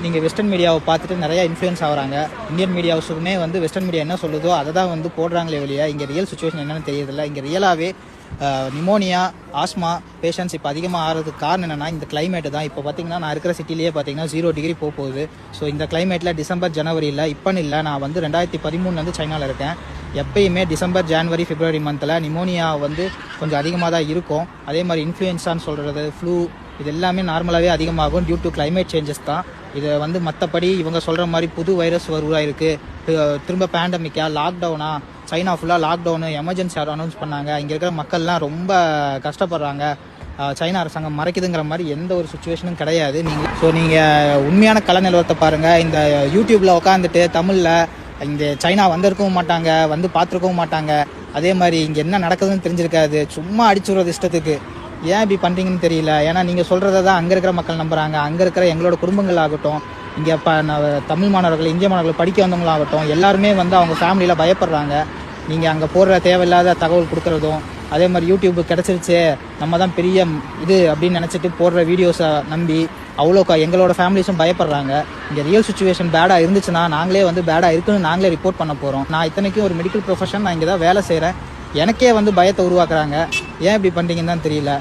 நீங்கள் வெஸ்டர்ன் மீடியாவை பார்த்துட்டு நிறையா இன்ஃப்ளூயன்ஸ் ஆகிறாங்க. இந்தியன் மீடியாவுமே வந்து வெஸ்டர்ன் மீடியா என்ன சொல்லுதோ அதை தான் வந்து போடுறாங்களே வெளியே இங்கே ரியல் சுச்சுவேஷன் என்னென்னு தெரியறதில்ல. இங்கே ரியலாகவே நிமோனியா, ஆஸ்மா பேஷண்ட்ஸ் இப்போ அதிகமாக ஆகிறதுக்கு காரணம் என்னென்னா இந்த கிளைமேட்டு தான். இப்போ பார்த்தீங்கன்னா நான் இருக்கிற சிட்டிலேயே பார்த்தீங்கன்னா 0 டிகிரி போகுது. ஸோ இந்த கிளைமேட்டில் டிசம்பர் ஜனவரியில் இப்போன்னு இல்லை, நான் வந்து 2013 சைனாவில் இருக்கேன். எப்பயுமே டிசம்பர் ஜனவரி பிப்ரவரி மந்தில் நிமோனியா வந்து கொஞ்சம் அதிகமாக தான் இருக்கும். அதே மாதிரி இன்ஃப்ளூயன்ஸான்னு சொல்கிறது, ஃப்ளூ, இது எல்லாமே நார்மலாகவே அதிகமாகும் டியூ டு கிளைமேட் சேஞ்சஸ் தான். இதை வந்து மற்றபடி இவங்க சொல்கிற மாதிரி புது வைரஸ் உருவாயிருக்கு, திரும்ப பேண்டமிக்கா, லாக்டவுனா, சைனா ஃபுல்லாக லாக்டவுனு, எமர்ஜென்சி அனௌன்ஸ் பண்ணாங்க, இங்கே இருக்கிற மக்கள்லாம் ரொம்ப கஷ்டப்படுறாங்க, சைனா அரசாங்கம் மறைக்குதுங்கிற மாதிரி எந்த ஒரு சுச்சுவேஷனும் கிடையாது. நீங்கள் உண்மையான கல நிலவரத்தை பாருங்கள். இந்த யூடியூப்பில் உட்காந்துட்டு தமிழில் இங்கே சைனா வந்திருக்கவும் மாட்டாங்க, வந்து பார்த்துருக்கவும் மாட்டாங்க, அதே மாதிரி இங்கே என்ன நடக்குதுன்னு தெரிஞ்சிருக்காது, சும்மா அடிச்சுடுறது இஷ்டத்துக்கு. ஏன் இப்படி பண்ணுறீங்கன்னு தெரியல. ஏன்னா நீங்கள் சொல்கிறத தான் அங்கே இருக்கிற மக்கள் நம்புகிறாங்க. அங்கே இருக்கிற எங்களோட குடும்பங்கள் ஆகட்டும், இங்கே தமிழ் மாணவர்கள், இந்திய மாணவர்கள் படிக்க வந்தவங்களாகட்டும், எல்லாருமே வந்து அவங்க ஃபேமிலியில் பயப்படுறாங்க. நீங்கள் அங்கே போடுற தேவையில்லாத தகவல் கொடுக்குறதும், அதே மாதிரி யூடியூப் கிடச்சிருச்சு நம்ம தான் பெரிய இது அப்படின்னு நினச்சிட்டு போடுற வீடியோஸை நம்பி அவ்வளோ எங்களோட ஃபேமிலிஸும் பயப்படுறாங்க. இங்கே ரியல் சுச்சுவேஷன் பேடாக இருந்துச்சுன்னா நாங்களே வந்து பேடாக இருக்குன்னு நாங்களே ரிப்போர்ட் பண்ண போகிறோம். நான் இத்தனைக்கும் ஒரு மெடிக்கல் ப்ரொஃபஷன், நான் இங்கே தான் வேலை செய்கிறேன். எனக்கே வந்து பயத்தை உருவாக்குறாங்க. ஏன் இப்படி பண்ணுறீங்கன்னு தான் தெரியல.